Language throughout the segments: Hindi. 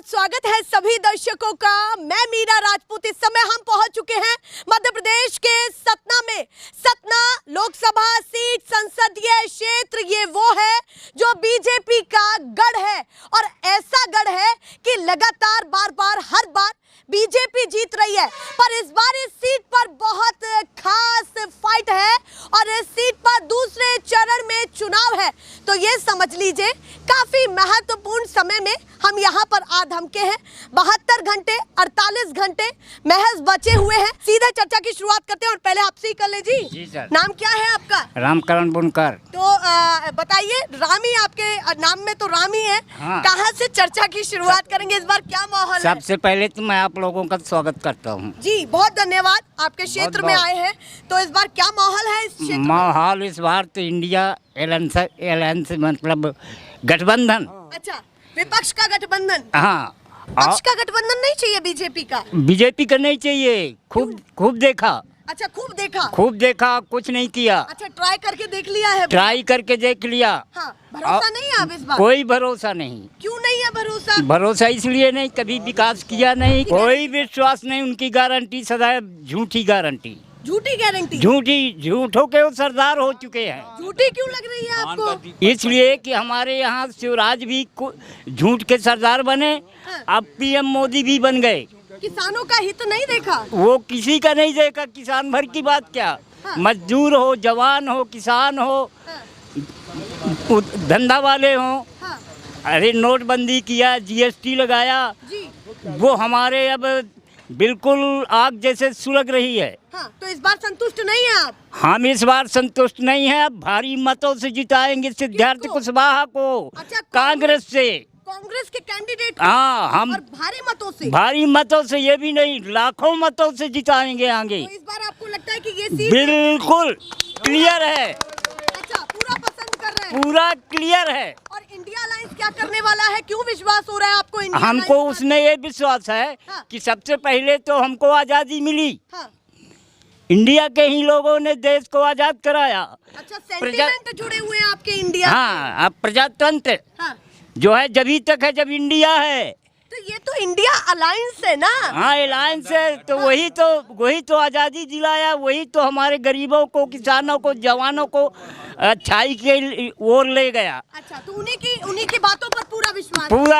स्वागत है सभी दर्शकों का। मैं मीरा राजपूत। इस समय हम पहुंच चुके हैं मध्य प्रदेश के सतना में। सतना लोकसभा सीट संसदीय क्षेत्र ये वो है जो बीजेपी का गढ़ है और ऐसा गढ़ है कि लगातार बार हर बार बीजेपी जीत रही है। पर इस बार इस सीट पर बहुत खास फाइट है और इस सीट पर दूसरे चरण में चुनाव है। तो ये समझ लीजिए काफी महत्वपूर्ण समय में हम यहाँ पर आ धमके हैं। 72 घंटे 48 घंटे महज बचे हुए हैं। सीधे चर्चा की शुरुआत करते हैं और पहले आपसे ही कर ले जी सर। नाम क्या है आपका? रामकरण बुनकर। तो बताइए, रामी आपके नाम में तो रामी है। हाँ। कहाँ से चर्चा की शुरुआत करेंगे? इस बार क्या माहौल है? सबसे पहले तो मैं आप लोगों का स्वागत करता हूँ जी, बहुत धन्यवाद। आपके क्षेत्र में आए हैं तो इस बार क्या माहौल है इस क्षेत्र में? माहौल इस बार तो इंडिया एलायंस मतलब गठबंधन। अच्छा, विपक्ष का गठबंधन। हाँ, पक्ष का गठबंधन नहीं चाहिए बीजेपी का? बीजेपी का नहीं चाहिए। खूब देखा। अच्छा, खूब देखा कुछ नहीं किया। अच्छा, ट्राई करके देख लिया है? ट्राई करके देख लिया। हाँ, भरोसा नहीं है अब इस बार? कोई भरोसा नहीं। क्यों नहीं है भरोसा? भरोसा इसलिए नहीं, कभी विकास किया नहीं, कोई विश्वास नहीं। उनकी गारंटी सदा झूठी गारंटी, झूठी गारंटी। झूठों के वो सरदार हो चुके हैं। झूठी क्यों लग रही है आपको? इसलिए कि हमारे यहाँ शिवराज भी झूठ के सरदार बने। हाँ। अब पीएम मोदी भी बन गए। किसानों का हित नहीं देखा? वो किसी का नहीं देखा। किसान भर की बात क्या। हाँ। मजदूर हो, जवान हो, किसान हो, हाँ। धंधा वाले हो। हाँ। अरे नोटबंदी किया, जीएसटी लगाया, जी। वो हमारे अब बिल्कुल आग जैसे सुलग रही है। हाँ, तो इस बार संतुष्ट नहीं है आप? हम इस बार संतुष्ट नहीं हैं। अब भारी मतों से जिताएंगे सिद्धार्थ किसको? कुशवाहा को। अच्छा, कांग्रेस से। कांग्रेस के कैंडिडेट को? हाँ, हम और भारी मतों से? भारी मतों से, ये भी नहीं, लाखों मतों से जिताएंगे आगे। तो इस बार आपको लगता है कि ये सीट बिल्कुल क्लियर है। अच्छा, पूरा पसंद कर रहे हैं? पूरा क्लियर है। और इंडिया अलायंस क्या करने वाला है? क्यों विश्वास हो रहा है आपको इंडिया हमको अलायंस पर? उसमें ये विश्वास है हाँ। कि सबसे पहले तो हमको आज़ादी मिली। हाँ। इंडिया के ही लोगों ने देश को आज़ाद कराया। अच्छा, सेंटिमेंट जुड़े हुए हैं आपके इंडिया? हाँ, अब प्रजातंत्र हाँ। जो है जभी तक है जब इंडिया है। तो ये तो इंडिया अलायंस है ना? हाँ, अलायंस है तो वही तो आज़ादी दिलाया। वही तो हमारे गरीबों को, किसानों को, जवानों को अच्छाई के ओर ले गया। अच्छा, तो उन्हीं की बातों पर पूरा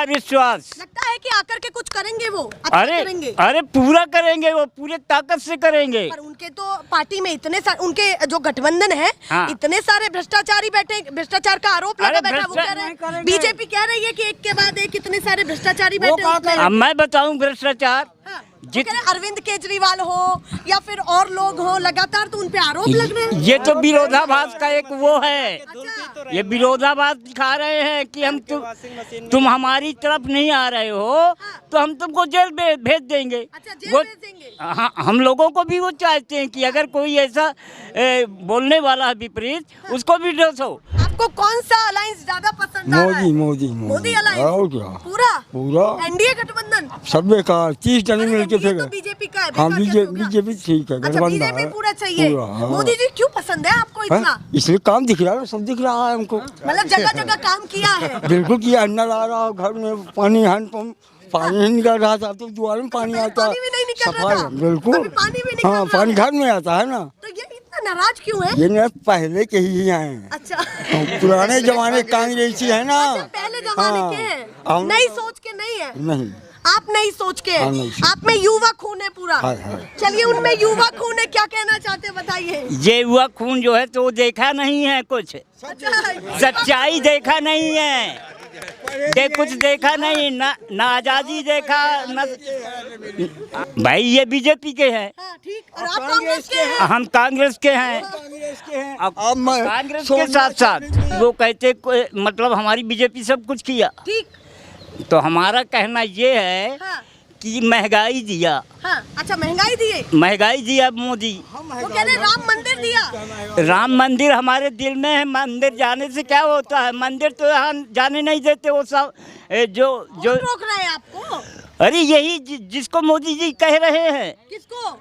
विश्वास लगता है कि आकर के कुछ करेंगे वो? अच्छा करेंगे? अरे पूरा करेंगे, वो पूरे ताकत से करेंगे। पर उनके तो पार्टी में इतने सारे, उनके जो गठबंधन है, हाँ। इतने सारे भ्रष्टाचारी बैठे, भ्रष्टाचार का आरोप लगा बैठा। वो कह रहे हैं, बीजेपी कह रही है कि एक के बाद एक इतने सारे भ्रष्टाचारी बैठे। अब मैं बताऊं भ्रष्टाचार। हाँ, वो कह रहे हैं अरविंद केजरीवाल हो या फिर और लोग हो, लगातार तो उन पे आरोप लग रहे हैं। ये तो विरोधाभास का एक वो है। अच्छा। ये विरोधाभास दिखा रहे हैं कि हम तुम हमारी तरफ नहीं आ रहे हो तो हम तुमको जेल भेज देंगे। अच्छा, जेल वो भेज देंगे? हाँ, हम लोगों को भी वो चाहते हैं कि अगर कोई ऐसा बोलने वाला है विपरीत, उसको भी डसो। आपको कौन सा अलायंस ज्यादा पसंद आ रहा है? मोदी अलायंस? पूरा एनडीए गठबंधन? सब बेकार 30 टन मिलके ये तो बीजेपी का है। हाँ, बेकार कैसे हो गया? बीजेपी ठीक है। अच्छा, गठबंधन बीजेपी है। पूरा चाहिए। हाँ। मोदी जी क्यों पसंद है आपको इतना? इसलिए काम दिख रहा है, सब दिख रहा है हमको। मतलब जगह जगह काम किया है? बिल्कुल किया। नल आ रहा, घर में पानी, हैंडपंप पानी नहीं निकल रहा था, तो द्वार में पानी आता। पानी भी नहीं निकल रहा था? बिल्कुल। अभी पानी भी निकल हाँ, रहा पानी है? घर में आता है ना। तो ये इतना नाराज क्यों है? ये न पहले के ही हैं। अच्छा, पुराने जमाने कांग्रेसी है ना। अच्छा, पहले जमाने के हैं, हाँ। नई सोच के नहीं है? नहीं, आप नई सोच के हाँ, हैं। नई सोच। आप में युवा खून है पूरा। हाँ, हाँ। चलिए, उनमें युवा खून है, क्या कहना चाहते हैं बताइए? ये हुआ खून जो है तो वो देखा नहीं है, कुछ अच्छा, सच्चाई देखा नहीं है। कुछ देखा नहीं, ना आजादी देखा ना। भाई ये बीजेपी के हैं। हाँ, ठीक। और आप कांग्रेस के हैं? हम कांग्रेस के हैं। अब कांग्रेस के साथ साथ वो कहते मतलब हमारी बीजेपी सब कुछ किया। ठीक। तो हमारा कहना ये है हाँ। कि महंगाई दिया। हाँ, अच्छा, महंगाई दिया मोदी। वो कह रहे राम मंदिर दिया। राम मंदिर हमारे दिल में है। मंदिर जाने से क्या होता है? मंदिर तो यहाँ जाने नहीं देते वो सब जो कौन रोक रहा है आपको? अरे यही जिसको मोदी जी कह रहे हैं। किसको?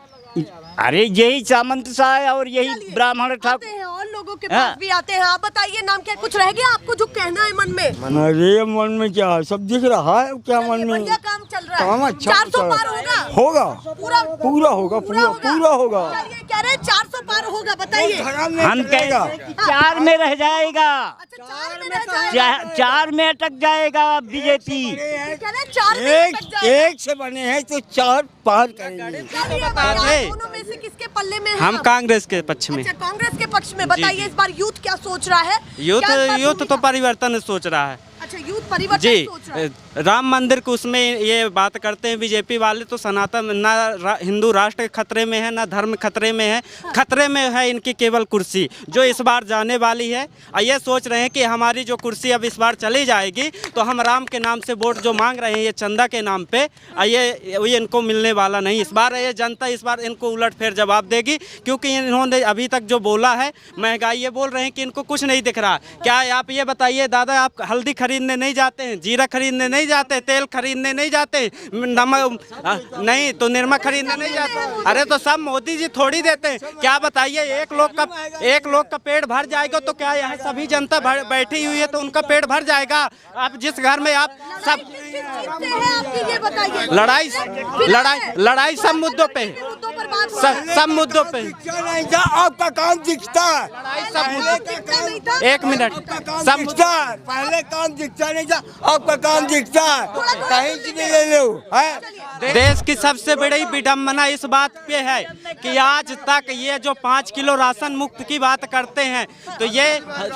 अरे यही सामंत शाह और यही चलिए, ब्राह्मण आते ठाकुर। हैं और लोगों के पास हाँ। भी आते हैं। आप बताइए नाम क्या है? कुछ रह गया आपको जो कहना है मन में? अरे मन में क्या है, सब दिख रहा है, क्या मन में। बढ़िया काम चल रहा है। काम अच्छा 400 चल रहा पार है। होगा? होगा, पूरा पूरा होगा, पूरा होगा। चलिए, कह रहे हैं 400 पार होगा, बताइए। हम कहेगा 4 में रह जाएगा, अच्छा, 4 में रह जाएगा। 4 में अटक जाएगा बीजेपी। कह रहे हैं 4 में अटक जाएगा। एक से बने हैं तो 4 पार करेंगे। चलिए भैया, दोनों में से किसके पल्ले में है हम आप? कांग्रेस के पक्ष में। अच्छा, कांग्रेस के पक्ष में। बताइए इस बार यूथ क्या सोच रहा है? यूथ क्या इस बार यूथ तो भूमिका- परिवर्तन सोच रहा है अच्छा, यूथ परिवर्तन जी। सोच रहा है। राम मंदिर को उसमें ये बात करते हैं बीजेपी वाले, तो सनातन ना हिंदू राष्ट्र खतरे में है, ना धर्म खतरे में है। खतरे में है इनकी केवल कुर्सी, जो इस बार जाने वाली है। और ये सोच रहे हैं कि हमारी जो कुर्सी अब इस बार चली जाएगी तो हम राम के नाम से वोट जो मांग रहे हैं ये चंदा के नाम पे, ये इनको मिलने वाला नहीं। इस बार ये जनता इस बार इनको उलट फेर जवाब देगी, क्योंकि इन्होंने अभी तक जो बोला है महंगाई, ये बोल रहे हैं कि इनको कुछ नहीं दिख रहा। क्या आप ये बताइए दादा, आप हल्दी खरीदने नहीं जाते हैं, जीरा खरीदने नहीं जाते, तेल खरीदने नहीं जाते, नमक नहीं तो निरमा खरीदने नहीं जाते? अरे तो सब मोदी जी थोड़ी देते हैं। क्या बताइए, एक लोग का पेट भर जाएगा तो क्या यहाँ सभी जनता बैठी हुई है तो उनका पेट भर जाएगा? आप जिस घर में आप सब ये बताइए। लड़ाई सब मुद्दों पे है, मुद्दों पर बात हो रही है। सब मुद्दों पे। नहीं था, आपका काम दिखता है। सब मुद्दों दिखता नहीं था। एक मिनट, सब दिखता है, पहले काम दिखता नहीं था, आपका काम दिखता है। कहीं से भी ले लो है। देश की सबसे बड़ी विडम्बना इस बात पे है कि आज तक ये जो 5 किलो राशन मुक्त की बात करते हैं, तो ये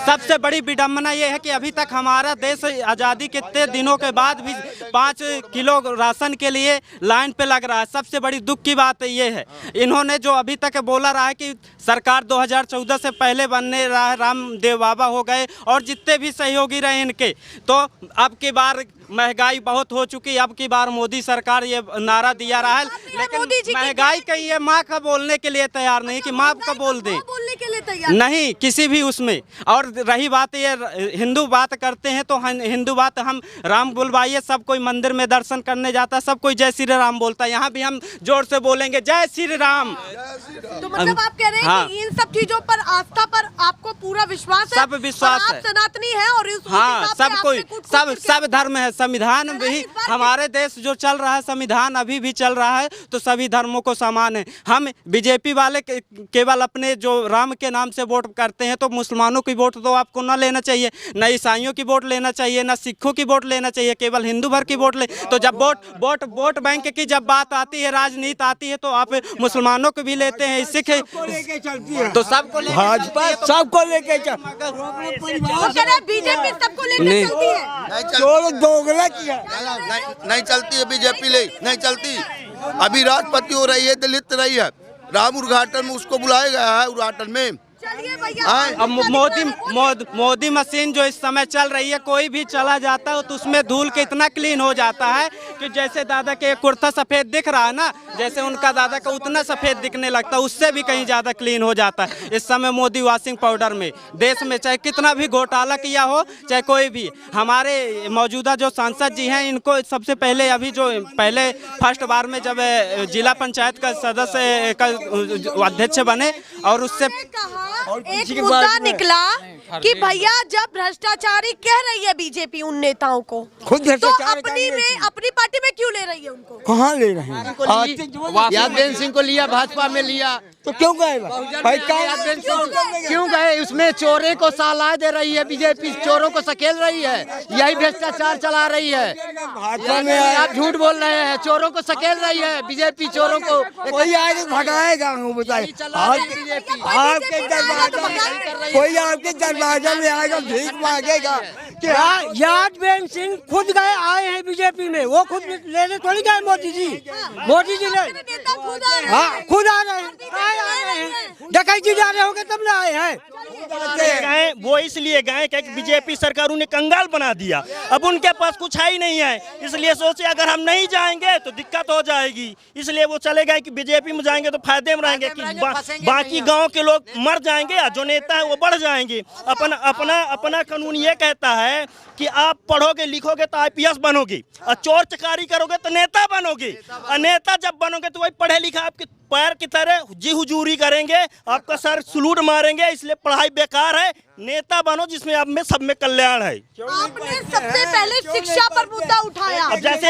सबसे बड़ी विडम्बना ये है कि अभी तक हमारा देश आज़ादी के इतने दिनों के बाद भी 5 किलो राशन के लिए लाइन पे लग रहा है। सबसे बड़ी दुख की बात ये है, इन्होंने जो अभी तक बोला रहा है कि सरकार 2014 से पहले बनने रहा है, रामदेव बाबा हो गए और जितने भी सहयोगी रहे इनके, तो अब की बार महंगाई बहुत हो चुकी। अब की बार मोदी सरकार ये नारा दिया रहा है, लेकिन महंगाई कहीं ये माँ का बोलने के लिए तैयार नहीं कि माँ का बोल दे, बोलने के लिए तैयार नहीं किसी भी उसमें। और रही बात ये हिंदू बात करते हैं तो हिंदू बात हम राम बुलवाइए, सब कोई मंदिर में दर्शन करने जाता है, सब कोई जय श्री राम बोलता है। यहाँ भी हम जोर से बोलेंगे जय श्री राम। तो मतलब आप कह रहे हैं हाँ। कि इन सब चीजों पर, आस्था पर आपको पूरा विश्वास है? सब विश्वास और आप है। सनातनी है और उस हाँ, हिसाब से सब कोई आपसे कूट-कूट के- सब धर्म है। संविधान इस भी बार हमारे देश जो चल रहा है, संविधान अभी भी चल रहा है, तो सभी धर्मों को समान है। हम बीजेपी वाले केवल अपने जो राम के नाम से वोट करते हैं, तो मुसलमानों की वोट तो आपको ना लेना चाहिए, न ईसाइयों की वोट लेना चाहिए, न सिखों की वोट लेना चाहिए, केवल हिंदू भर की वोट ले। तो जब वोट बैंक की जब बात आती है, राजनीति आती है, तो आप मुसलमानों को भी लेते हैं, सिख तो सबको भाजपा सबको लेके चल। वो कह रहे हैं बीजेपी सबको लेकर चलती है। चोर दोगला किया। नहीं चलती है बीजेपी ले, नहीं चलती। अभी राष्ट्रपति हो रही है, दलित रही है, राम उद्घाटन में उसको बुलाया गया है उद्घाटन में। चलिए भैया, अब मोदी मशीन जो इस समय चल रही है, कोई भी चला जाता है तो उसमें धूल के इतना क्लीन हो जाता है कि जैसे दादा के कुर्ता सफ़ेद दिख रहा है ना, जैसे उनका दादा का उतना सफ़ेद दिखने लगता है, उससे भी कहीं ज़्यादा क्लीन हो जाता है। इस समय मोदी वॉशिंग पाउडर में देश में चाहे कितना भी घोटाला किया हो, चाहे कोई भी, हमारे मौजूदा जो सांसद जी हैं, इनको सबसे पहले पहले फर्स्ट बार में जब जिला पंचायत का सदस्य का अध्यक्ष बने, और उससे कहा एक मुद्दा निकला कि भैया जब भ्रष्टाचारी कह रही है बीजेपी उन नेताओं को, खुद तो भ्रष्टाचार अपनी पार्टी में क्यों ले रही है उनको? कहाँ ले रहे हैं? यादवेंद्र सिंह को लिया, भाजपा में लिया, तो क्यों गए भाई? क्यों गए? उसमें चोरे को सालाह दे रही है बीजेपी, चोरों को सकेल रही है, यही भ्रष्टाचार चला रही है। भाजपा में आप झूठ बोल रहे हैं, चोरों को सकेल रही है बीजेपी, चोरों को कोई आगे भगाएगा, बताइए आपके दरवाजा, कोई आपके दरवाजा में आएगा, भीख मांगेगा। यादवेंद्र सिंह खुद गए आए हैं बीजेपी में, वो खुद लेने थोड़ी गए मोदी जी ले। नेता खुद आ रहे हैं। हाँ, खुद आ रहे हैं, डकैती जा रहे होंगे तब ना आए हैं। गए वो इसलिए गए कि बीजेपी सरकार उन्हें कंगाल बना दिया, अब उनके पास कुछ है ही नहीं है, इसलिए सोचे अगर हम नहीं जाएंगे तो दिक्कत हो जाएगी, इसलिए वो चले गए कि बीजेपी में जाएंगे तो फायदे में रहेंगे, कि बाकी गांव के लोग मर जाएंगे और जो नेता है वो बढ़ जाएंगे। अपना कानून ये कहता है कि आप पढ़ोगे लिखोगे तो IPS बनोगे, और चोर चकारी करोगे तो नेता बनोगे, और नेता जब बनोगे तो वही पढ़े लिखा आपके पैर की तरह जी हुजूरी करेंगे, आपका सर सलूट मारेंगे। इसलिए पढ़ाई बेकार है, नेता बनो जिसमें आप में सब में कल्याण है। आपने सबसे पहले शिक्षा पर मुद्दा उठाया। अब जैसे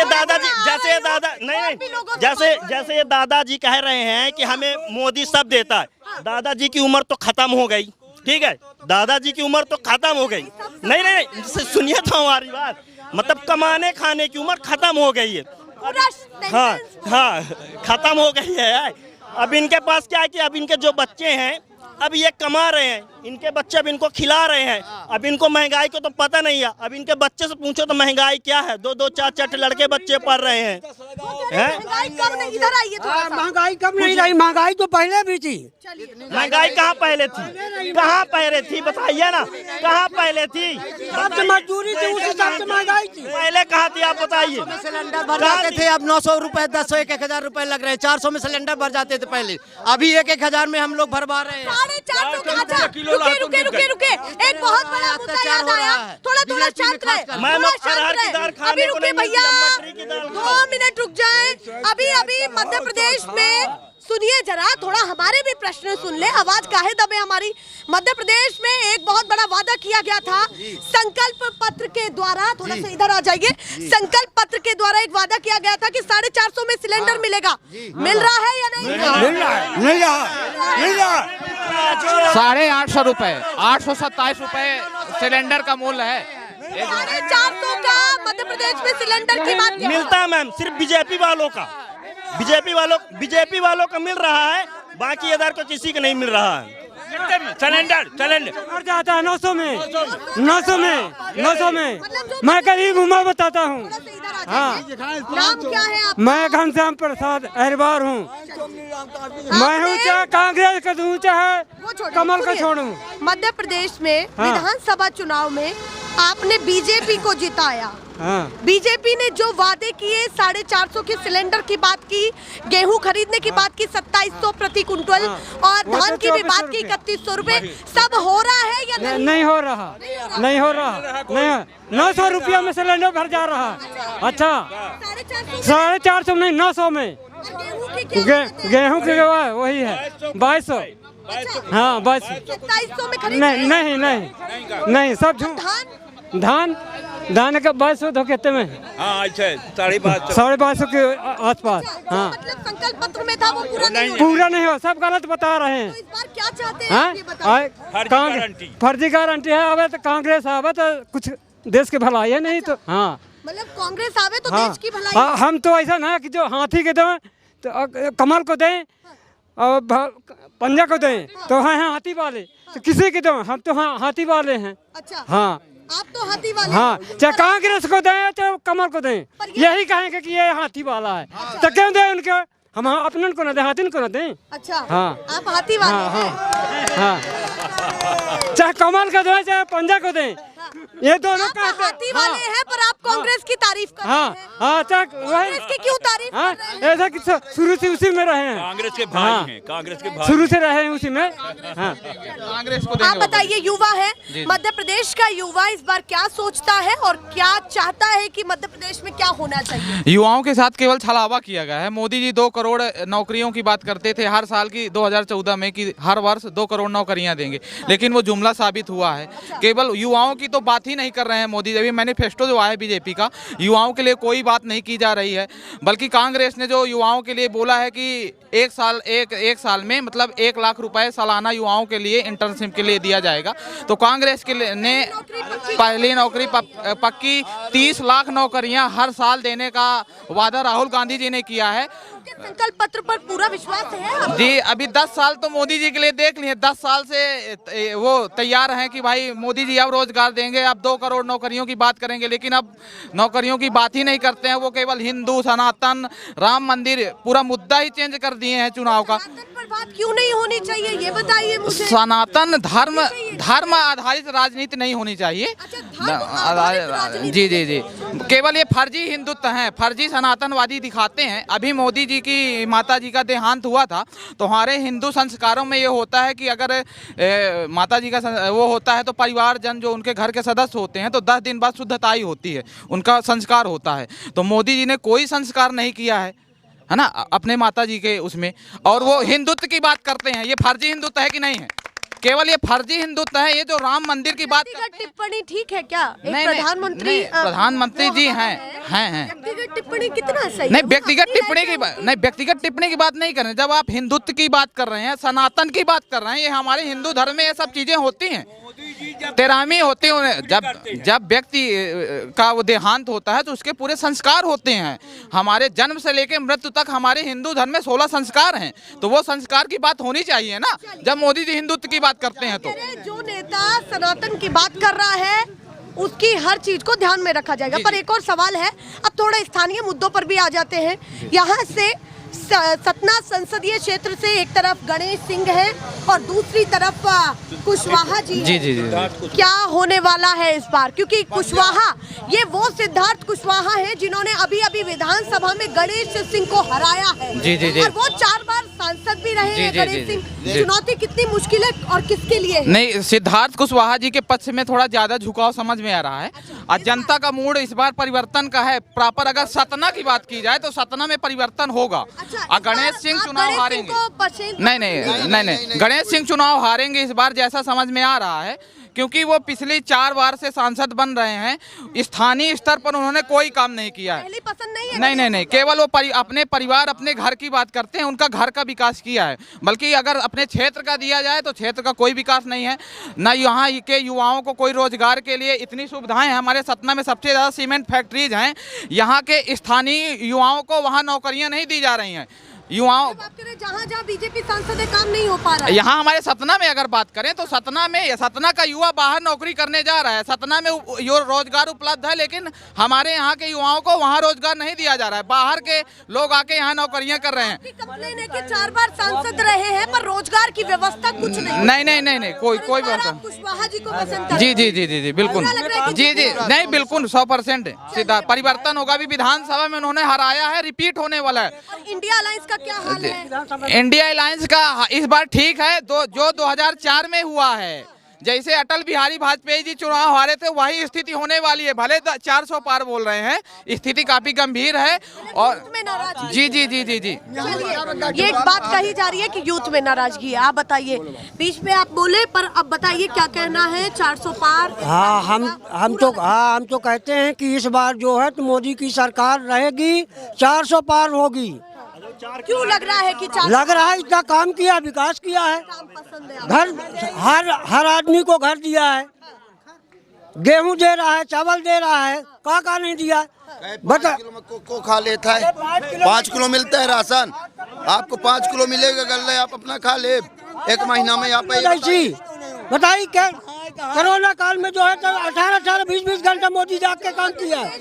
ये दादाजी कह रहे हैं कि हमें मोदी सब देता है। दादाजी की उम्र तो खत्म हो गई, ठीक है, दादाजी की उम्र तो खत्म हो गई। नहीं, सुनिए तो हमारी बात, मतलब कमाने खाने की उम्र खत्म हो गई है। हाँ, खत्म हो गई है। अब इनके पास क्या है कि अब इनके जो बच्चे हैं अब ये कमा रहे हैं, इनके बच्चे अब इनको खिला रहे हैं। अब इनको महंगाई को तो पता नहीं है। अब इनके बच्चे से पूछो तो महंगाई क्या है, 2-2, 4-4 लड़के बच्चे पढ़ रहे हैं। महंगाई कम नहीं, इधर आइए थोड़ा सा। महंगाई कम नहीं रही, महंगाई तो पहले भी थी। महंगाई कहाँ पहले थी, कहाँ पहले थी, बताइए ना, कहाँ पहले थी? मजदूरी थी, उस हिसाब से महंगाई थी। पहले कहाँ थी आप बताइए? सिलेंडर भर जाते थे, अब 900 रुपए, 1000, 1000 रुपए लग रहे हैं। 400 में सिलेंडर भर जाते थे पहले, अभी 1000 में हम लोग भरवा रहे हैं। 450 का। रुके, एक बहुत बड़ा मुद्दा याद आया। थोड़ा शांत रहे। अभी रुके भैया, 2 मिनट रुक जाए। अभी मध्य प्रदेश में सुनिए जरा, थोड़ा हमारे भी प्रश्न सुन ले, आवाज काहे दबे हमारी। मध्य प्रदेश में एक बहुत बड़ा वादा किया गया था संकल्प पत्र के द्वारा, थोड़ा सा इधर आ जाइए। संकल्प पत्र के द्वारा एक वादा किया गया था कि 450 में सिलेंडर मिलेगा। मिल रहा है या नहीं? नहीं रहा। 850 रुपए, 827 रुपए सिलेंडर का मूल्य है। 450 का मध्य प्रदेश में सिलेंडर की बात मिलता है मैम, सिर्फ बीजेपी वालों का मिल रहा है, बाकी इधर को किसी को नहीं मिल रहा है। सिलेंडर बढ़ जाता है 900 में। मैं गरीब हूँ, मैं बताता हूँ। हाँ, नाम क्या है आपका? मैं घनश्याम प्रसाद अहरबार हूँ। मैं हूँ चाहे कांग्रेस का दूं चाहे कमल का छोड़ूं। मध्य प्रदेश में विधानसभा चुनाव में आपने बीजेपी को जिताया। बीजेपी ने जो वादे किए, 450 के सिलेंडर की बात की, गेहूं खरीदने की बात की 2700 प्रति कुंटल, और धान की भी बात की 3100 रुपए। सब हो रहा है या नहीं? नहीं हो रहा। 900 रुपया में सिलेंडर भर जा रहा है। अच्छा, 450 नहीं, 900 में। गेहूं की वही है 2200। हाँ, 2700 में खरीद नहीं, सब झूठ। धान का 2200 तो कहते में, हाँ, अच्छा, 2250 के आसपास। हाँ, मतलब संकल्प पत्र में था वो पूरा नहीं हो, सब गलत बता रहे हैं। तो इस बार क्या चाहते हैं ये बताइए। फर्जी गारंटी है। अब तो कांग्रेस आवे तो कुछ देश की भलाई है, नहीं तो हाँ, मतलब कांग्रेस आवे तो देश की भलाई। हम तो ऐसा ना कि जो हाथी के दें तो कमल को दें और पंजा को दें तो हैं हाथी वाले, तो किसी के दें, हम तो हाथी वाले हैं। अच्छा, हाँ, आप तो हाथी वाले। हाँ, चाहे कांग्रेस को दें चाहे कमल को दें, यही कहेंगे कि ये हाथी वाला है। तो क्यों दें उनके, हम अपने को न दें, हाथी को न दें। अच्छा, हाँ, आप हाथी वाले हैं। हाँ, चाहे कमल को दें चाहे पंजा को दें, ये दोनों आप हाथी वाले हैं, पर आप कांग्रेस की तारीफ कर रहे हैं। हाँ, कांग्रेस की क्यों तारीफ कर रहे हैं? ऐसा कि शुरू से उसी में रहे हैं। कांग्रेस के भाई हैं, कांग्रेस के भाई शुरू से रहे हैं उसी में। हाँ, कांग्रेस को आप बताइए, युवा है मध्य प्रदेश का, युवा इस बार क्या सोचता है और क्या चाहता है कि मध्य प्रदेश में क्या होना चाहिए? युवाओं के साथ केवल छलावा किया गया है। मोदी जी 2 करोड़ नौकरियों की बात करते थे हर साल की 2014 में कि हर वर्ष 2 करोड़ नौकरियां देंगे, लेकिन वो जुमला साबित हुआ है। केवल युवाओं की तो बात ही नहीं कर रहे हैं मोदी जी। अभी मैनिफेस्टो जो आया बीजेपी का, युवाओं के लिए कोई बात नहीं की जा रही है, बल्कि कांग्रेस ने जो युवाओं के लिए बोला है कि एक साल में मतलब 1 लाख रुपए सालाना युवाओं के लिए इंटर्नशिप के लिए दिया जाएगा। तो कांग्रेस के लिए ने पहली नौकरी पक्की 30 लाख नौकरियां हर साल देने का वादा राहुल गांधी जी ने किया है। संकल्प पत्र पर पूरा विश्वास है जी। अभी 10 साल तो मोदी जी के लिए देख लिए, 10 साल से वो तैयार हैं कि भाई मोदी जी अब रोजगार देंगे, अब 2 करोड़ नौकरियों की बात करेंगे, लेकिन अब नौकरियों की बात ही नहीं करते हैं। वो केवल हिंदू, सनातन, राम मंदिर, पूरा मुद्दा ही चेंज कर दिए हैं चुनाव का। पर बात क्यों नहीं होनी चाहिए, ये बताइए मुझे। सनातन धर्म आधारित राजनीति नहीं होनी चाहिए। जी, केवल ये फर्जी हिंदुत्व है, फर्जी सनातनवादी दिखाते हैं। अभी मोदी जी की माता जी का देहांत हुआ था, तो हमारे हिंदू संस्कारों में ये होता है कि अगर माता जी का वो होता है तो परिवारजन जो उनके घर के सदस्य होते हैं तो 10 दिन बाद शुद्धताई होती है। उनका संस्कार होता है। तो मोदी जी ने कोई संस्कार नहीं किया है ना, अपने माता जी के उसमें। और वो हिंदुत्व की बात करते हैं, ये फर्जी हिंदुत्व है कि नहीं है? केवल ये फर्जी हिंदुत्व है। ये जो राम मंदिर की बात टिप्पणी ठीक है क्या? एक नहीं, प्रधानमंत्री प्रधानमंत्री जी हैं। व्यक्तिगत टिप्पणी कितना सही? नहीं, व्यक्तिगत टिप्पणी की बात नहीं कर रहे। जब आप हिंदुत्व की बात कर रहे हैं, सनातन की बात कर रहे हैं, ये हमारे हिंदू धर्म में ये सब चीजें होती हैं, तेरामी होती है। जब व्यक्ति का वो देहांत होता है तो उसके पूरे संस्कार होते हैं। हमारे जन्म से लेकर मृत्यु तक हमारे हिंदू धर्म में 16 संस्कार हैं, तो वो संस्कार की बात होनी चाहिए ना जब मोदी जी हिंदुत्व की बात करते हैं। तो जो नेता सनातन की बात कर रहा है उसकी हर चीज को ध्यान में रखा जाएगा। पर एक और सवाल है, अब थोड़ा स्थानीय मुद्दों पर भी आ जाते हैं। यहाँ से सतना संसदीय क्षेत्र से एक तरफ गणेश सिंह है और दूसरी तरफ कुशवाहा जी है। जी। क्या होने वाला है इस बार? क्योंकि कुशवाहा, ये वो सिद्धार्थ कुशवाहा है जिन्होंने अभी अभी विधानसभा में गणेश सिंह को हराया है। जी। और वो 4 बार सांसद भी रहे हैं गणेश सिंह। चुनौती कितनी मुश्किल है और किसके लिए है? नहीं, सिद्धार्थ कुशवाहा जी के पक्ष में थोड़ा ज्यादा झुकाव समझ में आ रहा है। और जनता का मूड इस बार परिवर्तन का है। प्रॉपर अगर सतना की बात की जाए तो सतना में परिवर्तन होगा। और गणेश सिंह चुनाव हारेंगे। नहीं, गणेश सिंह चुनाव हारेंगे इस बार, जैसा समझ में आ रहा है, क्योंकि वो पिछली 4 बार से सांसद बन रहे हैं। स्थानीय स्तर पर उन्होंने कोई काम नहीं किया है। पहली पसंद नहीं है। नहीं, केवल वो अपने परिवार, अपने घर की बात करते हैं। उनका घर का विकास किया है, बल्कि अगर अपने क्षेत्र का दिया जाए तो क्षेत्र का कोई विकास नहीं है। न यहाँ के युवाओं को कोई रोजगार के लिए इतनी सुविधाएं हैं। हमारे सतना में सबसे ज़्यादा सीमेंट फैक्ट्रीज हैं। यहाँ के स्थानीय युवाओं को वहाँ नौकरियाँ नहीं दी जा रही हैं। युवाओं जहाँ बीजेपी सांसद काम नहीं हो पा रहा है। यहाँ हमारे सतना में अगर बात करें तो सतना का युवा बाहर नौकरी करने जा रहा है। सतना में रोजगार उपलब्ध है, लेकिन हमारे यहाँ के युवाओं को वहाँ रोजगार नहीं दिया जा रहा है। बाहर के लोग आके यहाँ नौकरियाँ कर रहे हैं। कंप्लेन है कि 4 बार सांसद रहे हैं पर रोजगार की व्यवस्था कुछ नहीं। कोई व्यवस्था। कुशवाहा जी को पसंद जी, बिल्कुल। जी, नहीं, बिल्कुल 100% सीधा परिवर्तन होगा। अभी विधानसभा में उन्होंने हराया है, रिपीट होने वाला है। इंडिया अलायंस का क्या हाल है? इंडिया अलायंस का इस बार ठीक है, जो 2004 में हुआ है। जैसे अटल बिहारी वाजपेयी जी चुनाव हारे थे, वही स्थिति होने वाली है। भले 400 पार बोल रहे हैं, स्थिति काफी गंभीर है। और जी। ये एक बात कही जा रही है कि यूथ में नाराजगी है। आप बताइए, बीच में आप बोले, पर अब बताइए क्या कहना है? 400 पार। हाँ, हम तो कहते हैं कि इस बार जो है तो मोदी की सरकार रहेगी, 400 पार होगी। क्यों लग रहा है कि लग रहा है इतना काम किया, विकास किया है। घर हर आदमी को घर दिया है, गेहूं दे रहा है, चावल दे रहा है, का नहीं दिया? बता को खा लेता है। 5 किलो मिलता है राशन, आपको 5 किलो मिलेगा, गले आप अपना खा ले। 1 महीना में यहाँ पे बताइए क्या कोरोना काल में जो है तो 18 20 घंटा मोदी जाके काम किया है।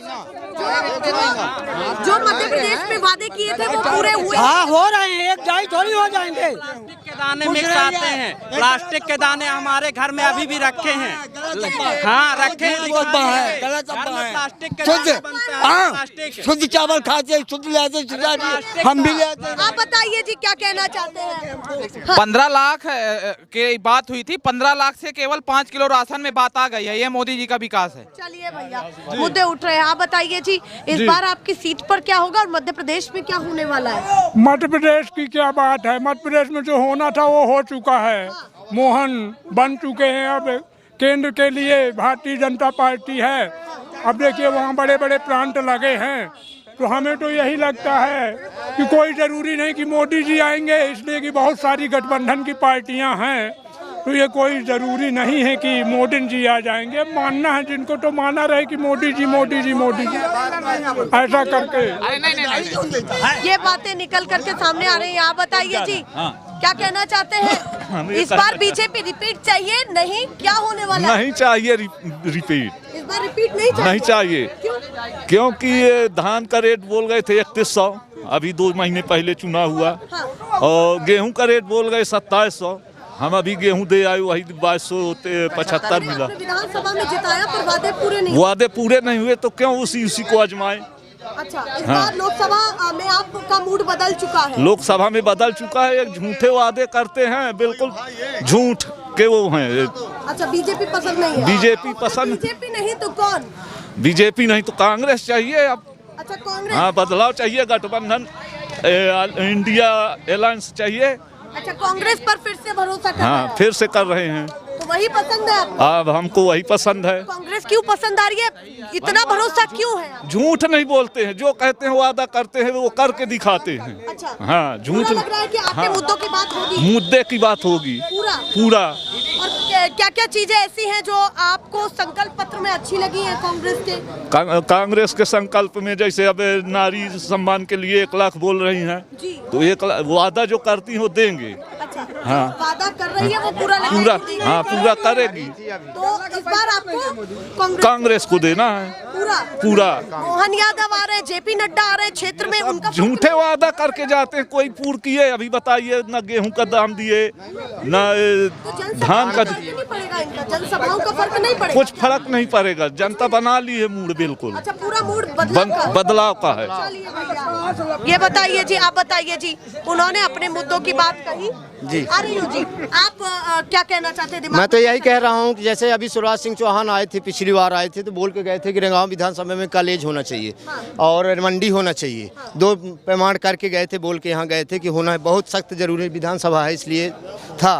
जो मध्य प्रदेश में वादे किए थे वो पूरे हुए। हाँ, हो रहे हैं, एक जाई थोड़ी हो जाएंगे। प्लास्टिक के दाने मिक्स आते हैं। प्लास्टिक के दाने हमारे घर में अभी भी रखे हैं। हाँ, रखे हैं। शुद्ध चावल खाते, शुद्ध लेते, हम भी लेते। आप बताइए जी, क्या कहना चाहते हैं? 15 लाख की बात हुई थी। 15 लाख से केवल 5 किलो राशन में बात आ गई है। ये मोदी जी का विकास है। चलिए भैया, मुद्दे उठ रहे हैं। आप बताइए जी, इस बार आपकी सीट पर क्या होगा और मध्य प्रदेश में क्या होने वाला है? मध्य प्रदेश की क्या बात है, मध्य प्रदेश में जो होना था वो हो चुका है। मोहन बन चुके हैं। अब केंद्र के लिए भारतीय जनता पार्टी है। अब देखिए वहाँ बड़े बड़े प्लांट लगे हैं, तो हमें तो यही लगता है कि कोई ज़रूरी नहीं कि मोदी जी आएंगे, इसलिए कि बहुत सारी गठबंधन की पार्टियां हैं, तो ये कोई ज़रूरी नहीं है कि मोदी जी आ जाएंगे। मानना है जिनको तो माना रहे कि मोदी जी ऐसा करके। ये बातें निकल करके सामने आ रही हैं। आप बताइए जी, क्या कहना चाहते हैं? इस बार बीजेपी रिपीट चाहिए? नहीं, क्या होने वाला? नहीं चाहिए रिपीट। इस बार रिपीट नहीं चाहिए। क्योंकि ये धान का रेट बोल गए थे 3100, अभी 2 महीने पहले चुनाव हुआ। और गेहूं का रेट बोल गए 2700, हम अभी गेहूं दे आए, वही 2275 मिला। विधानसभा में जिताया पर वादे पूरे नहीं हुए, तो क्यों उसी को आजमाए? अच्छा, इस बार लोकसभा में आपका मूड बदल चुका है। लोकसभा में बदल चुका है। एक झूठे वादे करते हैं, बिल्कुल झूठ के वो हैं। अच्छा, बीजेपी पसंद नहीं है? बीजेपी पसंद बीजेपी नहीं तो कौन? बीजेपी नहीं तो कांग्रेस चाहिए अब। अच्छा कांग्रेस। हाँ, बदलाव चाहिए, गठबंधन इंडिया अलायंस चाहिए। अच्छा कांग्रेस पर फिर से भरोसा कर हाँ, फिर से कर रहे हैं। तो वही पसंद है आपको? अब हमको वही पसंद है। कांग्रेस क्यों पसंद आ रही है, इतना भरोसा क्यों है? झूठ नहीं बोलते हैं, जो कहते हैं वादा करते हैं वो करके दिखाते हैं। अच्छा हाँ, झूठ लग रहा है कि आपके मुद्दों की बात होगी, मुद्दे की बात होगी पूरा। और क्या क्या चीजें ऐसी हैं जो आपको संकल्प पत्र में अच्छी लगी हैं कांग्रेस के? कांग्रेस के संकल्प में जैसे अब नारी सम्मान के लिए 1 लाख बोल रही हैं, तो 1 लाख वादा जो करती हैं वो देंगे। अच्छा हाँ, वादा कर रही है वो पूरा हाँ पूरा करेगी। तो इस बार आपको कांग्रेस को देना है पूरा। मोहन यादव आ रहे हैं, जेपी नड्डा आ रहे हैं, क्षेत्र में उनका झूठे वादा करके जाते हैं, कोई पूर्ण किए अभी बताइए, न गेहूं का दाम दिए न धान का। नहीं पड़ेगा इनका, जनसभाओं का फर्क नहीं पड़ेगा? कुछ फर्क नहीं पड़ेगा, जनता बना ली है मूड बिल्कुल। अच्छा पूरा मूड बदलाव का है। ये बताइए जी, आप बताइए जी, उन्होंने अपने मुद्दों की बात कही जी। आ रही हूँ जी, आप क्या कहना चाहते हैं? मैं तो यही कह रहा हूँ कि जैसे अभी शिवराज सिंह चौहान आए थे, पिछली बार आए थे तो बोल के गए थे कि रंगांव विधानसभा में कॉलेज होना चाहिए और मंडी होना चाहिए। 2 पैमाने करके गए थे, बोल के यहाँ गए थे कि होना है, बहुत सख्त जरूरी विधानसभा है इसलिए था।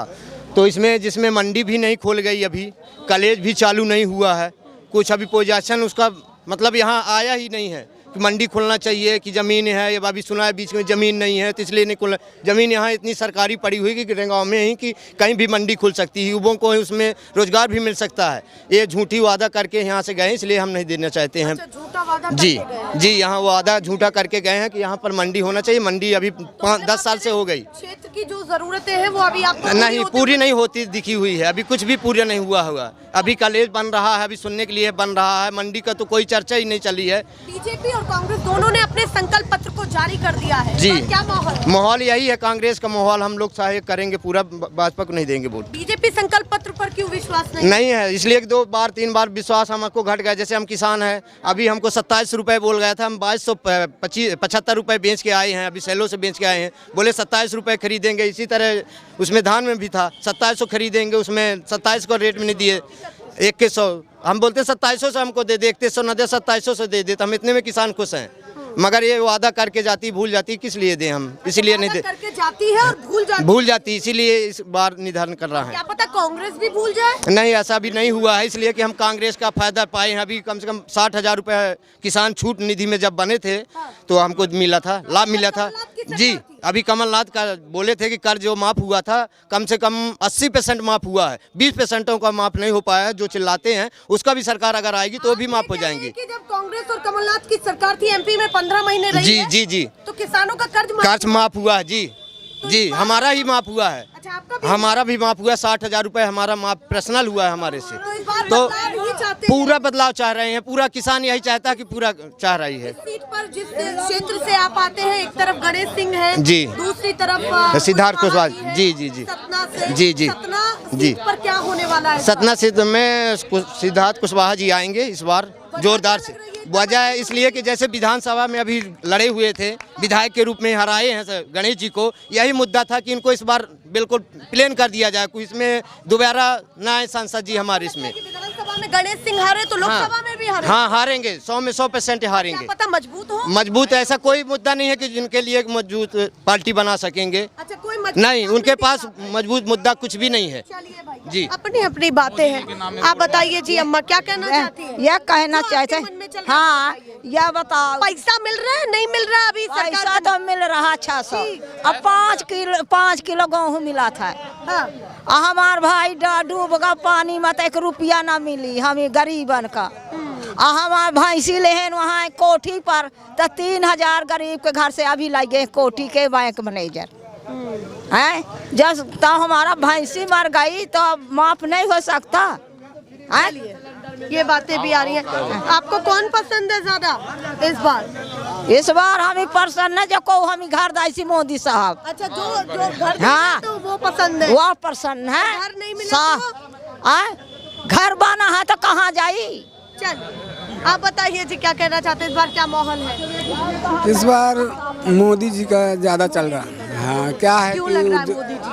तो इसमें जिसमें मंडी भी नहीं खोल गई, अभी कॉलेज भी चालू नहीं हुआ है, कुछ अभी पोजीशन उसका मतलब यहाँ आया ही नहीं है कि मंडी खोलना चाहिए कि ज़मीन है। ये अभी सुना है बीच में ज़मीन नहीं है तो इसलिए नहीं खोलना। ज़मीन यहाँ इतनी सरकारी पड़ी हुई कि गाँव में ही कि कहीं भी मंडी खुल सकती है, युवाओं को उसमें रोजगार भी मिल सकता है। ये झूठी वादा करके यहाँ से गए, इसलिए हम नहीं देना चाहते हैं। झूठा वादा जी जी, यहाँ वादा झूठा करके गए हैं कि यहाँ पर मंडी होना चाहिए। मंडी अभी 5-10 साल से हो गई। क्षेत्र की जो जरूरतें हैं वो अभी आपको नहीं पूरी नहीं होती दिखी हुई है, अभी कुछ भी पूरा नहीं हुआ होगा। अभी कॉलेज बन रहा है, अभी सुनने के लिए बन रहा है, मंडी का तो कोई चर्चा ही नहीं चली है। बीजेपी और कांग्रेस दोनों ने अपने संकल्प पत्र को जारी कर दिया है जी। क्या माहौल? माहौल यही है, कांग्रेस का माहौल, हम लोग सहायक करेंगे पूरा, भाजपा को नहीं देंगे वोट। बीजेपी संकल्प पत्र पर क्यों विश्वास नहीं है? इसलिए 2-3 बार विश्वास हमको घट गया। जैसे हम किसान हैं, अभी हमको 27 रुपए बोल गया था, हम 2275 रुपए बेच के आए हैं, अभी सेलो से बेच के आए हैं, बोले 27 रुपए खरीदेंगे। इसी तरह उसमें धान में भी था 2700 खरीदेंगे, उसमें 27 को रेट में नहीं दिए, 2100 हम बोलते 2700 से हमको दे दे, 3100 न दे 2700 से दे दे, तो हम इतने में किसान खुश हैं। मगर ये वादा करके जाती भूल जाती, किस लिए दें हम, इसीलिए नहीं दे करके जाती है और भूल जाती, इसीलिए इस बार निर्धारण कर रहा है। क्या पता कांग्रेस भी भूल जाए? नहीं, ऐसा भी नहीं हुआ है, इसलिए कि हम कांग्रेस का फायदा पाए हैं। अभी कम से कम 60,000 रुपए किसान छूट निधि में जब बने थे तो हमको मिला था, लाभ मिला था जी। अभी कमलनाथ का बोले थे कि कर्ज जो माफ़ हुआ था कम से कम 80% माफ़ हुआ है, 20% का माफ़ नहीं हो पाया है। जो चिल्लाते हैं उसका भी सरकार अगर आएगी तो भी माफ़ हो जाएंगे। कि जब कांग्रेस और कमलनाथ की सरकार थी एमपी में 15 महीने रही है, जी तो किसानों का कर्ज माफ़ हुआ है जी, हमारा ही माफ़ हुआ है। अच्छा, आपका भी? हमारा भी माफ़ हुआ, 60,000 रुपए हमारा माफ़ पर्सनल हुआ है हमारे से। तो इस बार तो बदलाव ही चाहते हैं? पूरा बदलाव चाह रहे हैं, पूरा किसान यही चाहता है कि पूरा चाह रही है। सीट पर जिस क्षेत्र से आप आते हैं, एक तरफ गणेश सिंह है जी, दूसरी तरफ सिद्धार्थ कुशवाहा जी सतना से जी सतना जी सीट पर क्या होने वाला है? सतना सीट में सिद्धार्थ कुशवाहा जी आएंगे इस बार जोरदार से। वजह है इसलिए कि जैसे विधानसभा में अभी लड़े हुए थे, विधायक के रूप में हराए हैं गणेश जी को, यही मुद्दा था कि इनको इस बार बिल्कुल प्लेन कर दिया जाए, कोई इसमें दोबारा ना आए सांसद जी हमारे इसमें। विधानसभा में गणेश सिंह हारे तो लोकसभा में भी हारे। हाँ, हारेंगे, 100 में 100% हारेंगे। पता मजबूत हो? मजबूत ऐसा कोई मुद्दा नहीं है कि जिनके लिए एक मजबूत पार्टी बना सकेंगे। अच्छा, कोई नहीं, उनके पास मजबूत मुद्दा कुछ भी नहीं है जी। अपनी अपनी बातें हैं। आप बताइए जी अम्मा, क्या कहना चाहती है? यह कहना चाहते हैं, हाँ यह बताओ, पैसा मिल रहा है नहीं मिल रहा? अभी पैसा तो मिल रहा 600, अब 5 किलो गेहूँ मिला था। हमार भाई डूब गया पानी में, तो 1 रुपया ना मिली हमें गरीबन का। हमार भैंसी लेहन वहाँ कोठी पर, तो 3,000 गरीब के घर से अभी लगे कोठी के बैंक मैनेजर है। जब तो हमारा भैंसी मर गई तो माफ नहीं हो सकता। ये बातें भी आ रही हैं। आपको कौन पसंद है ज्यादा इस बार? इस बार हमें पसंद है जो को हमें घर दाइसी मोदी साहब। अच्छा, जो घर हाँ, तो वो पसंद है, वो पसंद है। घर नहीं मिला तो? घर बना है तो कहाँ जाई? चल, आप बताइए जी, क्या कहना चाहते हैं? इस बार क्या माहौल है? इस बार मोदी जी का ज्यादा चल रहा है। हाँ, क्या है क्यों कि लग रहा है मोदी जी का?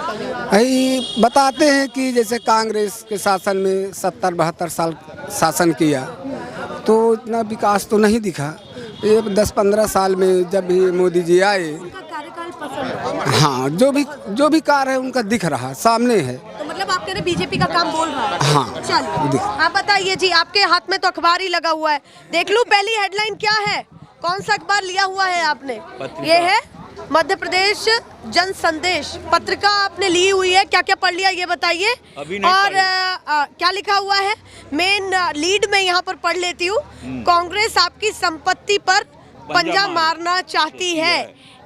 यही बताते हैं कि जैसे कांग्रेस के शासन में 70-72 साल शासन किया, तो इतना विकास तो नहीं दिखा। ये 10-15 साल में जब भी मोदी जी आए, कार्यकाल पसंद है। हाँ, जो भी कार्य है उनका दिख रहा, सामने है। तो मतलब आप कह रहे बीजेपी का काम बोल रहा है। हाँ, चलिए आप बताइए जी, आपके हाथ में तो अखबार ही लगा हुआ है, देख लूं पहली हेडलाइन क्या है। कौन सा अखबार लिया हुआ है आपने? ये है मध्य प्रदेश जन संदेश पत्रिका आपने ली हुई है। क्या क्या पढ़ लिया ये बताइए। और क्या लिखा हुआ है? मेन लीड में यहाँ पर पढ़ लेती हूँ। कांग्रेस आपकी संपत्ति पर पंजा मारना चाहती है,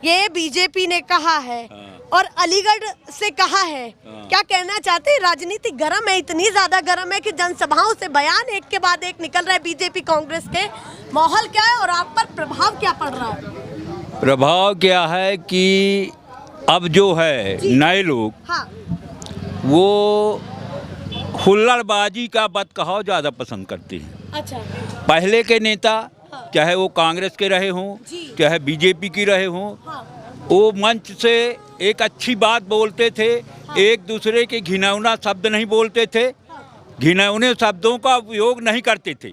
ये बीजेपी ने कहा है और अलीगढ़ से कहा है। क्या कहना चाहते हैं? राजनीति गर्म है, इतनी ज्यादा गर्म है कि जनसभाओं से बयान एक के बाद एक निकल रहे हैं बीजेपी कांग्रेस के। माहौल क्या है और आप पर प्रभाव क्या पड़ रहा है? प्रभाव क्या है कि अब जो है नए लोग, हाँ। वो हुल्लड़बाजी का बदकहाव ज़्यादा पसंद करते हैं। अच्छा। पहले के नेता, चाहे वो कांग्रेस के रहे हों, चाहे बीजेपी की रहे हों, वो मंच से एक अच्छी बात बोलते थे, एक दूसरे के घिनौना शब्द नहीं बोलते थे, घिनौने शब्दों का उपयोग नहीं करते थे।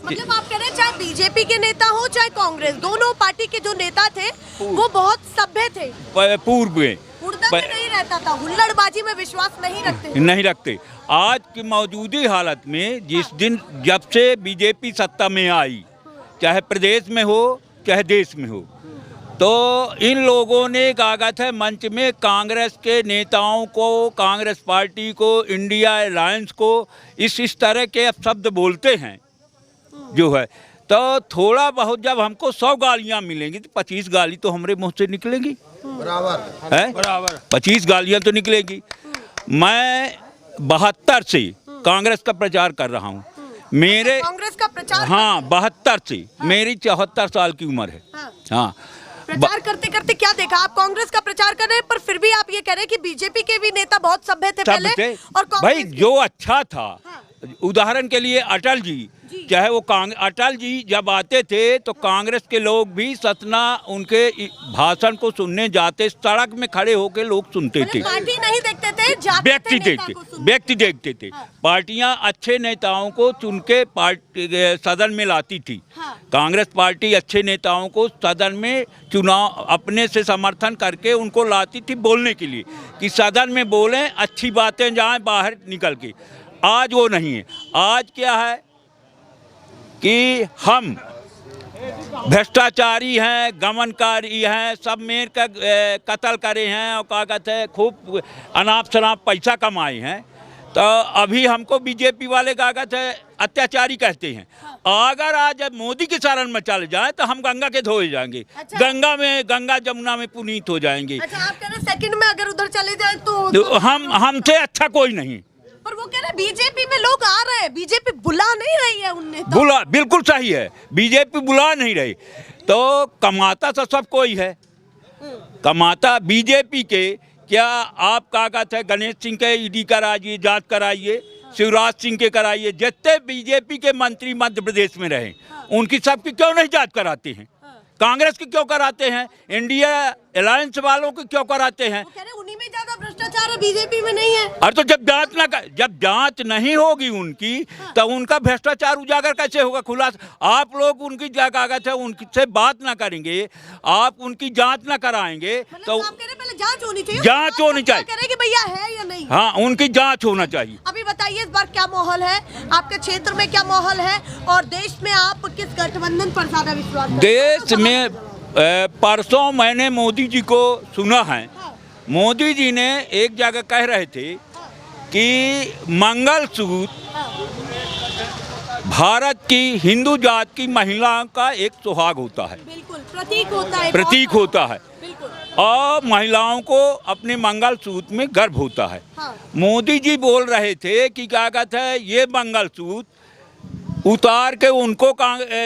मतलब आप कह रहे हैं चाहे बीजेपी के नेता हो चाहे कांग्रेस, दोनों पार्टी के जो नेता थे वो बहुत सभ्य थे। पूर्व में हुड़दंग नहीं रहता था, हुल्लड़बाजी में विश्वास नहीं रखते। आज की मौजूदा हालत में जब से बीजेपी सत्ता में आई, चाहे प्रदेश में हो चाहे देश में हो, तो इन लोगों ने कागज है मंच में कांग्रेस के नेताओं को, कांग्रेस पार्टी को, इंडिया अलायंस को इस तरह के अब शब्द बोलते हैं जो है। तो थोड़ा बहुत जब हमको 100 गालियाँ मिलेंगी तो 25 गाली तो हमारे मुँह से निकलेंगी, बराबर है, बराबर 25 गालियाँ तो निकलेगी। मैं 72 से कांग्रेस का प्रचार कर रहा हूँ। मेरे कांग्रेस का प्रचार, हाँ 72 से, मेरी 74 साल की उम्र है। हाँ, प्रचार करते करते क्या देखा? आप कांग्रेस का प्रचार कर रहे हैं पर फिर भी आप ये कह रहे हैं कि बीजेपी के भी नेता बहुत सभ्य थे पहले और भाई जो अच्छा था। उदाहरण के लिए अटल जी, चाहे वो अटल जी जब आते थे तो कांग्रेस के लोग भी सतना उनके भाषण को सुनने जाते, सड़क में खड़े होकर लोग सुनते थे। पार्टी नहीं देखते थे, व्यक्ति देखते थे। पार्टियां अच्छे नेताओं को चुन के सदन में लाती थी। कांग्रेस पार्टी अच्छे नेताओं को सदन में चुनाव अपने से समर्थन करके उनको लाती थी बोलने के लिए कि सदन में बोलें, अच्छी बातें जाएं बाहर निकल के। आज वो नहीं है। आज क्या है कि हम भ्रष्टाचारी हैं, गमनकारी हैं, सब मेर का कत्ल करे हैं और क्या कहते हैं खूब अनाप शनाप पैसा कमाए हैं। तो अभी हमको बीजेपी वाले क्या कहते हैं अत्याचारी कहते हैं। अगर आज मोदी की शरण में चल जाए तो हम गंगा के धोए जाएंगे। अच्छा। गंगा जमुना में पुनीत हो जाएंगे। अच्छा, आप कह रहे हैं सेकंड में अगर उधर चले जाए तो हमसे अच्छा कोई नहीं। पर वो कह रहे बीजेपी में लोग आ रहे हैं, बीजेपी बुला नहीं रही है उन्हें तो। बुला बिल्कुल सही है, बीजेपी बुला नहीं रही। तो कमाता तो सब कोई है, कमाता बीजेपी के। क्या आप क्या कहते हैं गणेश सिंह के ईडी कराइए, जांच कराइए, शिवराज सिंह के कराइए, जितने बीजेपी के मंत्री मध्य प्रदेश में रहे उनकी सबकी क्यों नहीं जांच कराते हैं? कांग्रेस की क्यों कराते हैं? इंडिया अलायंस वालों की क्यों कराते हैं? उन्हीं में ज्यादा भ्रष्टाचार है, बीजेपी में नहीं है। अरे तो जब जांच नहीं होगी उनकी तो उनका भ्रष्टाचार उजागर कैसे होगा, खुलासा? आप लोग उनकी जगह थे उनसे बात ना करेंगे, आप उनकी जांच ना कराएंगे तो आप कह रहे पहले जांच होनी चाहिए। जांच होनी चाहिए, कह रहे कि भैया है या नहीं। हाँ, उनकी जांच होना चाहिए। अभी बताइए इस बार क्या माहौल है, आपके क्षेत्र में क्या माहौल है और देश में आप किस गठबंधन पर ज्यादा विश्वास करते हैं? देश में परसों मैंने मोदी जी को सुना है। मोदी जी ने एक जगह कह रहे थे कि मंगलसूत्र भारत की हिंदू जात की महिलाओं का एक सुहाग होता है, बिल्कुल प्रतीक होता है। और महिलाओं को अपने मंगलसूत्र में गर्व होता है। हाँ। मोदी जी बोल रहे थे कि क्या कहते हैं ये मंगलसूत्र उतार के उनको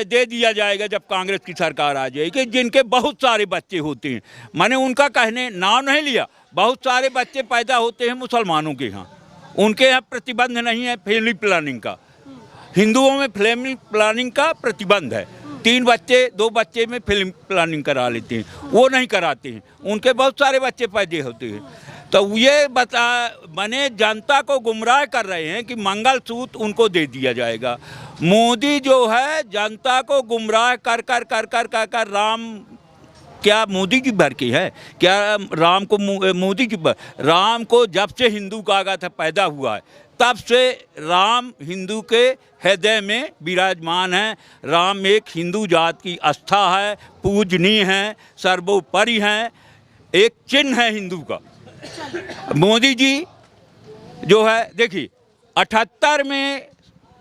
दे दिया जाएगा जब कांग्रेस की सरकार आ जाएगी, जिनके बहुत सारे बच्चे होते हैं। मैंने उनका कहने नाम नहीं लिया, बहुत सारे बच्चे पैदा होते हैं मुसलमानों के यहाँ, उनके यहाँ प्रतिबंध नहीं है फैमिली प्लानिंग का। हिंदुओं में फैमिली प्लानिंग का प्रतिबंध है, 3 बच्चे 2 बच्चे में फैमिली प्लानिंग करा लेते हैं, वो नहीं कराते हैं, उनके बहुत सारे बच्चे पैदा होते हैं। तो ये मैंने जनता को गुमराह कर रहे हैं कि मंगलसूत्र उनको दे दिया जाएगा। मोदी जो है जनता को गुमराह कर कर कर कर कर कर राम क्या मोदी की भर की है क्या? राम को मोदी की राम को जब से हिंदू कागा था पैदा हुआ है तब से राम हिंदू के हृदय में विराजमान है। राम एक हिंदू जात की आस्था है, पूजनीय है, सर्वोपरि है, एक चिन्ह है हिंदू का। मोदी जी जो है देखिए 78 में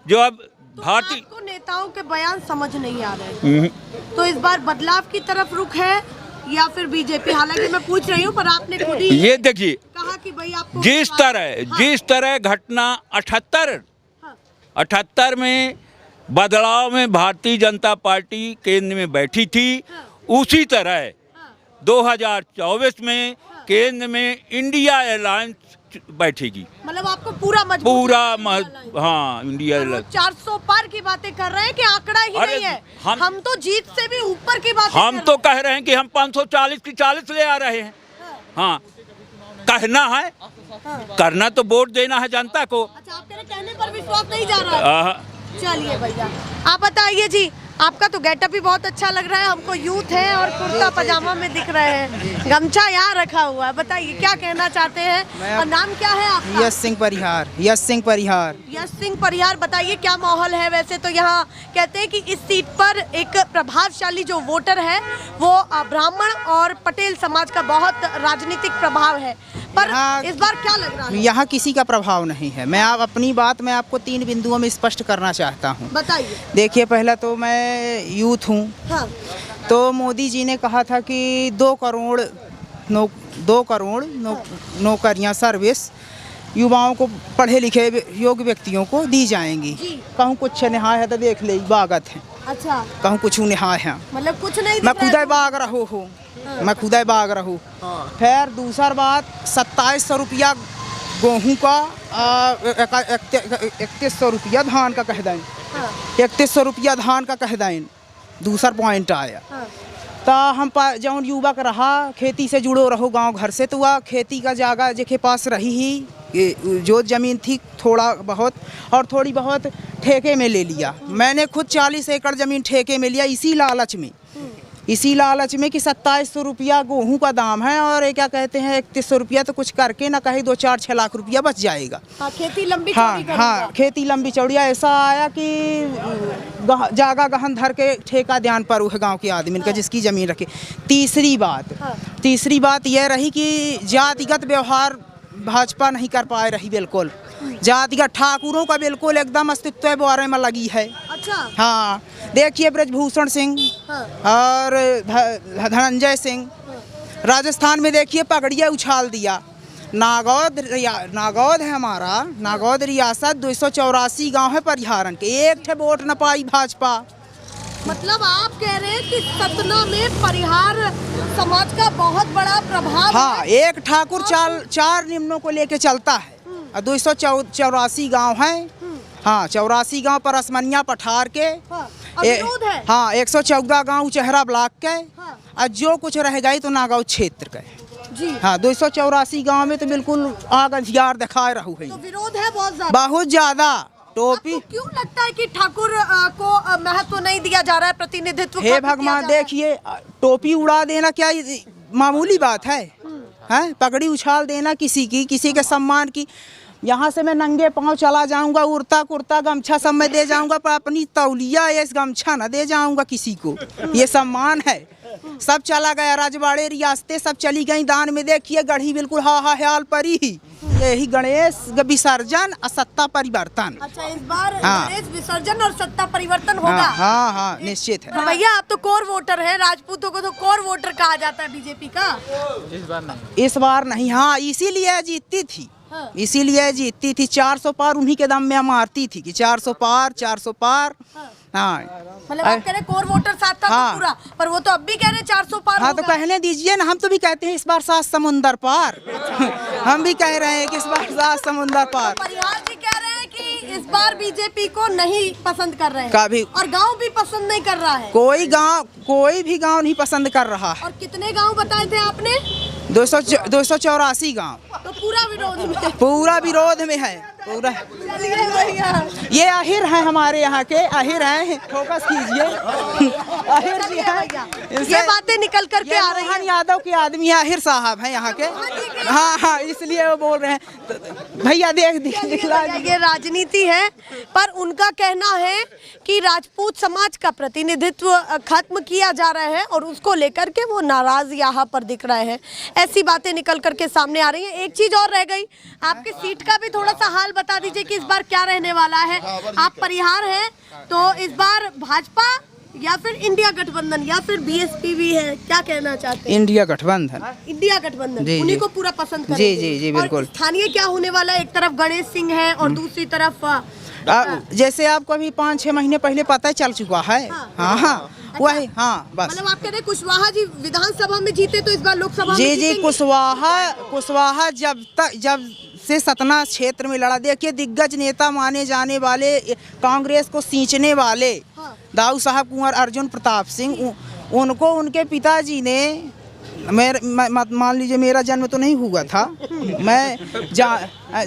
जो अब भारतीय आपको नेताओं के बयान समझ नहीं आ रहे, तो इस बार बदलाव की तरफ रुख है या फिर बीजेपी? हालांकि मैं पूछ रही हूँ पर आपने खुद ही ये देखिए कहा कि भाई आपको जिस तरह घटना 78 में बदलाव में भारतीय जनता पार्टी केंद्र में बैठी थी, उसी तरह 2024 में केंद्र में इंडिया अलायंस बैठेगी। मतलब आपको पूरा हाँ इंडिया अलायंस 400 पार की बातें कर रहे हैं कि आंकड़ा ही नहीं है। हम तो जीत से भी ऊपर की बात हम तो कह रहे हैं कि हम 540 की 40 ले आ रहे हैं। हाँ कहना है, करना तो वोट देना है जनता को। अच्छा, आप कहने पर विश्वास नहीं जा रहा है। चलिए भैया आप बताइए जी, आपका तो गेटअप भी बहुत अच्छा लग रहा है, हमको यूथ है और कुर्ता पजामा में दिख रहे हैं, गमछा यहाँ रखा हुआ है। बताइए क्या कहना चाहते हैं और नाम क्या है आपका? यश सिंह परिहार। यश सिंह परिहार। यश सिंह परिहार, बताइए क्या माहौल है? वैसे तो यहाँ कहते हैं कि इस सीट पर एक प्रभावशाली जो वोटर है वो ब्राह्मण और पटेल समाज का बहुत राजनीतिक प्रभाव है, पर इस बार क्या लग रहा है? यहाँ किसी का प्रभाव नहीं है। मैं अपनी बात मैं आपको 3 बिंदुओं में स्पष्ट करना चाहता हूँ। बताइए। देखिए पहला तो मैं यूथ हूँ। हाँ। तो मोदी जी ने कहा था कि 2 करोड़ नौकरियाँ सर्विस युवाओं को, पढ़े लिखे योग्य व्यक्तियों को दी जाएंगी। कहूँ कुछ निहाय है तो देख ले बागत है। अच्छा। कहूँ कुछ निहाय है, मतलब कुछ नहीं। मैं खुदा बाग रहू हूँ, मैं खुदा बाग रहूँ। फिर दूसरा बात 2700 रुपया गेहूँ का, 3100 रुपया धान का कह दें, 3100 रुपया धान का कह दें। दूसरा पॉइंट आया तो हम जौन युवक रहा खेती से जुड़ो रहो गांव घर से, तो वह खेती का जगह जिसके पास रही ही जो ज़मीन थी थोड़ा बहुत और थोड़ी बहुत ठेके में ले लिया। मैंने खुद 40 एकड़ ज़मीन ठेके में लिया इसी लालच में कि 2700 रुपया गेहूँ का दाम है और क्या कहते हैं 3100 रुपया, तो कुछ करके ना कहीं 2-4-6 लाख रुपया बच जाएगा। खेती लंबी चौड़ी करूंगा। हाँ खेती लंबी चौड़ी। ऐसा आया कि जागा गहन धर के ठेका ध्यान पर है गांव के आदमी का जिसकी ज़मीन रखे। तीसरी बात यह रही कि जातिगत व्यवहार भाजपा नहीं कर पाए रही। बिल्कुल जातिगत ठाकुरों का बिल्कुल एकदम अस्तित्व बारे में लगी है। अच्छा। हाँ देखिए ब्रजभूषण सिंह और धनंजय सिंह, राजस्थान में देखिए पगड़िया उछाल दिया। नागौद है हमारा, नागौद रियासत 284 गांव है परिहारन के, एक थे वोट न पाई भाजपा। मतलब आप कह रहे हैं कि सतना में परिहार समाज का बहुत बड़ा प्रभाव हाँ, है। एक ठाकुर 4 निम्नों को लेके चलता है। 284 गांव हैं। हाँ 84 गांव पर असमनिया पठार के। हाँ 114 गांव चेहरा ब्लॉक के। और जो कुछ रह गई तो नागौर क्षेत्र के। हाँ 284 गांव में तो बिल्कुल आग अंधियार दिखा रहू है। तो विरोध है बहुत ज्यादा। टोपी क्यों लगता है कि ठाकुर को महत्व नहीं दिया जा रहा है, प्रतिनिधित्व? हे भगवान देखिए टोपी उड़ा देना क्या मामूली बात है? हैं पगड़ी उछाल देना किसी के सम्मान की। यहाँ से मैं नंगे पाँव चला जाऊंगा, उड़ता कुर्ता गमछा सब मैं दे जाऊंगा, पर अपनी तौलिया इस गमछा न दे जाऊंगा किसी को। ये सम्मान है। सब चला गया, राजवाड़े रियासतें सब चली गई दान में। देखिए गढ़ी बिल्कुल हाल परी ही। यही गणेश विसर्जन और सत्ता परिवर्तन। अच्छा इस बार गणेश विसर्जन और सत्ता परिवर्तन होगा? हाँ निश्चित है। भैया आप तो कोर वोटर है, राजपूतों को तो कोर वोटर कहा जाता है बीजेपी का। इस बार नहीं। हाँ इसीलिए जीतती थी। इसीलिए जीतती थी। 400 पार उन्हीं के दम में मारती थी कि 400 पार। हाँ मतलब आप कह रहे कोर वोटर साथ था तो पूरा, पर वो तो अब भी कह रहे 400 पार। हाँ तो कहने दीजिए ना, हम तो भी कहते हैं इस बार 7 समुंदर पार। हम भी कह रहे हैं कि इस बार 7 समुंदर पार। परिहार जी कह रहे हैं कि इस बार बीजेपी को नहीं पसंद कर रहे हैं कभी, और गांव भी पसंद नहीं कर रहा है। कोई भी गांव नहीं पसंद कर रहा है। और कितने गांव बताए थे आपने? 284 गांव। तो पूरा विरोध में है। पूरा ये आहिर हैं, हमारे यहाँ के आहिर हैं, फोकस कीजिए। आहिर जी हैं, ये बातें निकल करके आ रही हैं। मोहन यादव के आदमी आहिर साहब हैं यहाँ के। हाँ हाँ, इसलिए वो बोल रहे हैं। भैया दिखला। ये राजनीति है, पर उनका कहना है कि राजपूत समाज का प्रतिनिधित्व खत्म किया जा रहा है और उसको लेकर के वो नाराज यहाँ पर दिख रहे हैं। ऐसी बातें निकल करके सामने आ रही हैं। एक चीज और रह गई, आपके सीट का भी थोड़ा सा हाल बता दीजिए कि इस बार क्या रहने वाला है। आप परिहार हैं, तो इस बार भाजपा या फिर इंडिया गठबंधन या फिर बीएसपी भी है, क्या कहना चाहते हैं? इंडिया गठबंधन। इंडिया गठबंधन, जी, उन्हीं जी। को पूरा पसंद करेंगे। जी जी जी बिल्कुल। और स्थानीय क्या होने वाला है? एक तरफ गणेश सिंह है और दूसरी तरफ जैसे आपको अभी 5-6 महीने पहले पता चल चुका है। हाँ हाँ, वही। हाँ बस। मतलब आप कह रहे कुशवाहा जी विधानसभा में जीते तो इस बार लोकसभा में जी जी, जीतेंगे? कुशवाहा जब से सतना क्षेत्र में लड़ा, देखिए दिग्गज नेता माने जाने वाले, कांग्रेस को सींचने वाले दाऊ साहब कुंवर अर्जुन प्रताप सिंह, उनको उनके पिताजी ने, मान लीजिए मेरा जन्म तो नहीं हुआ था, मैं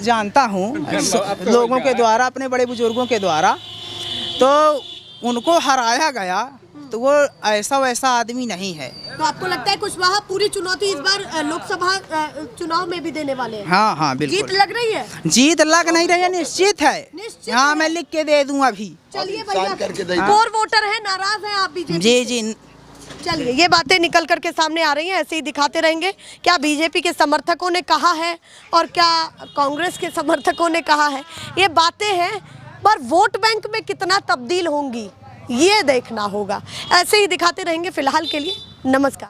जानता हूँ लोगों के द्वारा, अपने बड़े बुजुर्गों के द्वारा, तो उनको हराया गया। तो वो ऐसा वैसा आदमी नहीं है। तो आपको लगता है कुशवाहा पूरी चुनौती इस बार लोकसभा चुनाव में भी देने वाले हैं? हाँ हाँ बिल्कुल। जीत लग रही है? जीत लग नहीं रही है, निश्चित है। हाँ, मैं लिख के दे दूँ अभी। चलिए भैया, कोर वोटर है, नाराज है आप बीजेपी? जी जी। चलिए, ये बातें निकल करके सामने आ रही हैं, ऐसे ही दिखाते रहेंगे। क्या बीजेपी के समर्थकों ने कहा है और क्या कांग्रेस के समर्थकों ने कहा है, ये बातें हैं, पर वोट बैंक में कितना तब्दील होंगी ये देखना होगा। ऐसे ही दिखाते रहेंगे। फिलहाल के लिए नमस्कार।